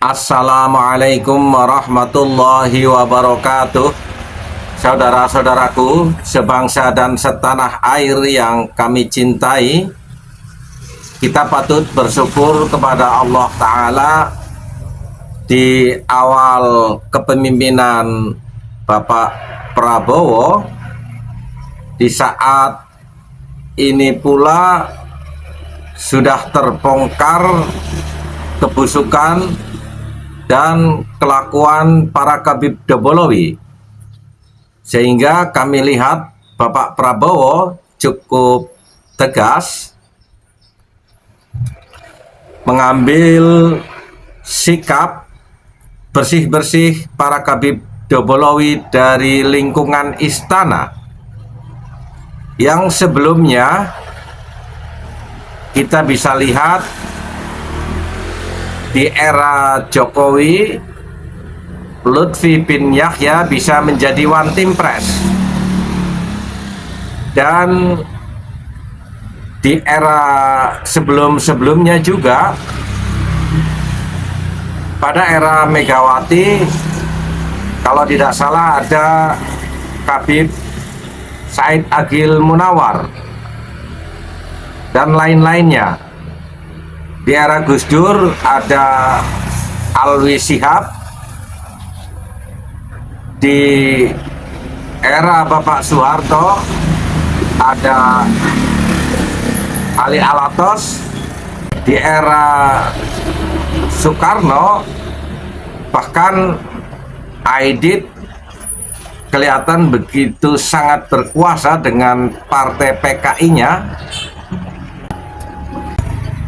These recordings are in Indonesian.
Assalamualaikum warahmatullahi wabarakatuh. Saudara-saudaraku sebangsa dan setanah air yang kami cintai, kita patut bersyukur kepada Allah Ta'ala di awal kepemimpinan Bapak Prabowo. Di saat ini pula sudah terbongkar kebusukan dan kelakuan para Khabib Dobolowi, sehingga kami lihat Bapak Prabowo cukup tegas mengambil sikap bersih-bersih para Khabib Dobolowi dari lingkungan istana yang sebelumnya kita bisa lihat di era Jokowi, Lutfi bin Yahya bisa menjadi one team press, dan di era sebelum-sebelumnya juga pada era Megawati, kalau tidak salah ada Khabib Said Agil Munawar dan lain-lainnya. Di era Gus Dur ada Alwi Shihab, di era Bapak Soeharto ada Ali Alatos, di era Soekarno bahkan Aidit kelihatan begitu sangat berkuasa dengan partai PKI-nya,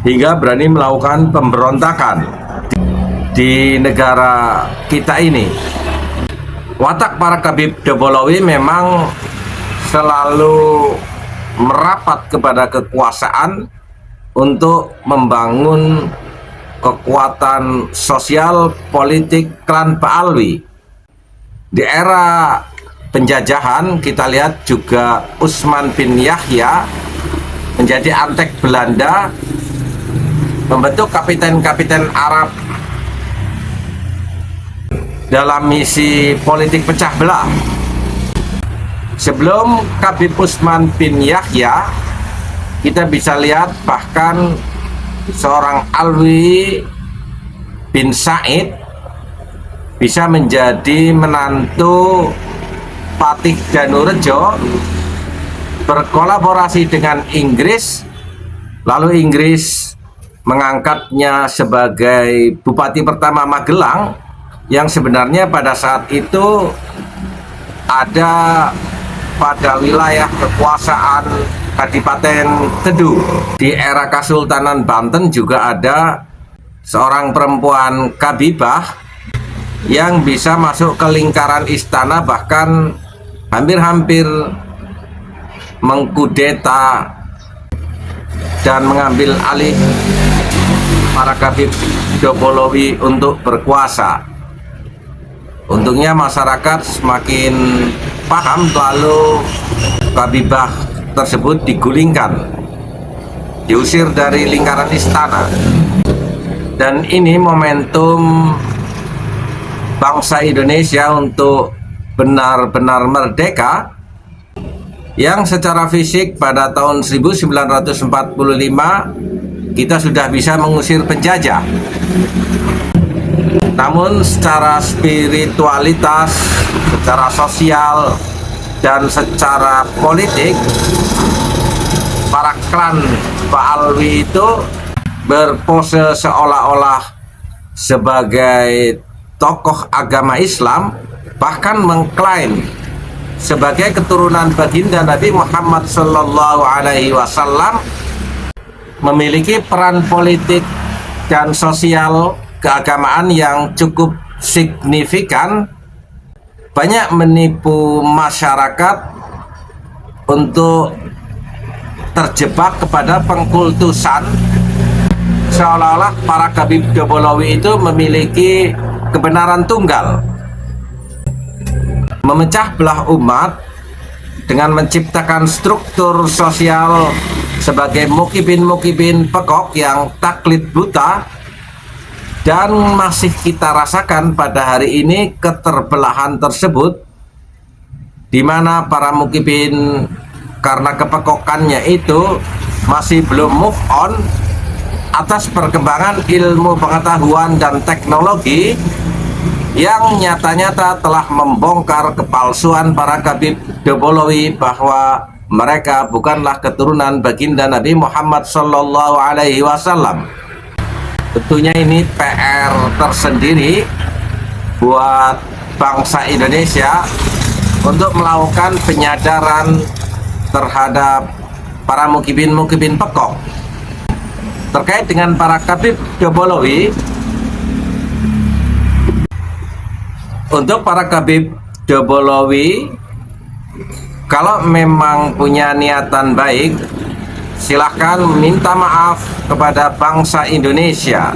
hingga berani melakukan pemberontakan di negara kita ini. Watak para Khabib Dobolowi memang selalu merapat kepada kekuasaan untuk membangun kekuatan sosial politik klan Pak Alwi. Di era penjajahan kita lihat juga Utsman bin Yahya menjadi antek Belanda, membentuk kapiten-kapiten Arab dalam misi politik pecah belah. Sebelum Khabib Utsman bin Yahya, kita bisa lihat bahkan seorang Alwi bin Said bisa menjadi menantu Patih Danurejo, berkolaborasi dengan Inggris, lalu Inggris mengangkatnya sebagai Bupati pertama Magelang, yang sebenarnya pada saat itu ada pada wilayah kekuasaan Kadipaten Tedu. Di era Kesultanan Banten juga ada seorang perempuan Kabibah yang bisa masuk ke lingkaran istana, bahkan hampir-hampir mengkudeta dan mengambil alih para Khabib Dobolowi untuk berkuasa. Untungnya masyarakat semakin paham, lalu Kabibah tersebut digulingkan, diusir dari lingkaran istana. Dan ini momentum bangsa Indonesia untuk benar-benar merdeka, yang secara fisik pada tahun 1945 kita sudah bisa mengusir penjajah. Namun secara spiritualitas, secara sosial, dan secara politik, para klan Pak Alwi itu berpose seolah-olah sebagai tokoh agama Islam, bahkan mengklaim sebagai keturunan baginda Nabi Muhammad SAW, memiliki peran politik dan sosial keagamaan yang cukup signifikan, banyak menipu masyarakat untuk terjebak kepada pengkultusan, seolah-olah para Khabib Dobolowi itu memiliki kebenaran tunggal. memecah belah umat dengan menciptakan struktur sosial sebagai mukibin-mukibin pekok yang taklid buta. Dan masih kita rasakan pada hari ini keterbelahan tersebut, di mana para mukibin karena kepekokannya itu masih belum move on atas perkembangan ilmu pengetahuan dan teknologi yang nyata-nyata telah membongkar kepalsuan para Khabib Dobolowi bahwa mereka bukanlah keturunan baginda Nabi Muhammad Sallallahu Alaihi Wasallam. Tentunya ini PR tersendiri buat bangsa Indonesia untuk melakukan penyadaran terhadap para mukibin-mukibin pekok. Terkait dengan para Khabib Dobolowi, untuk para Khabib Dobolowi, kalau memang punya niatan baik, silahkan minta maaf kepada bangsa Indonesia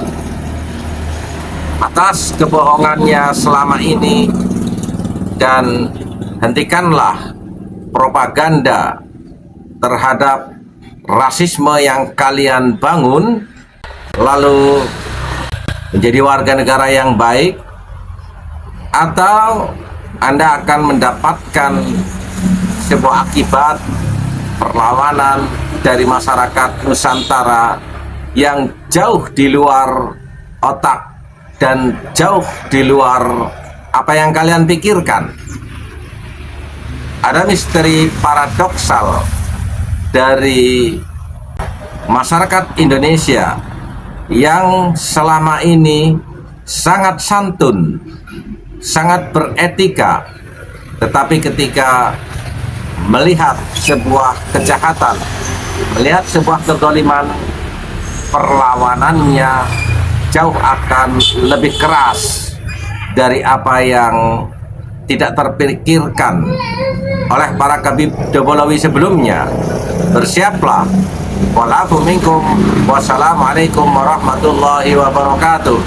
atas kebohongannya selama ini, dan hentikanlah propaganda terhadap rasisme yang kalian bangun, lalu menjadi warga negara yang baik, atau Anda akan mendapatkan sebuah akibat perlawanan dari masyarakat Nusantara yang jauh di luar otak dan jauh di luar apa yang kalian pikirkan. Ada misteri paradoksal dari masyarakat Indonesia yang selama ini sangat santun, sangat beretika, tetapi ketika melihat sebuah kejahatan, melihat sebuah kezaliman, perlawanannya jauh akan lebih keras dari apa yang tidak terpikirkan oleh para Khabib Dobolowi sebelumnya. Bersiaplah. Wassalamualaikum warahmatullahi wabarakatuh.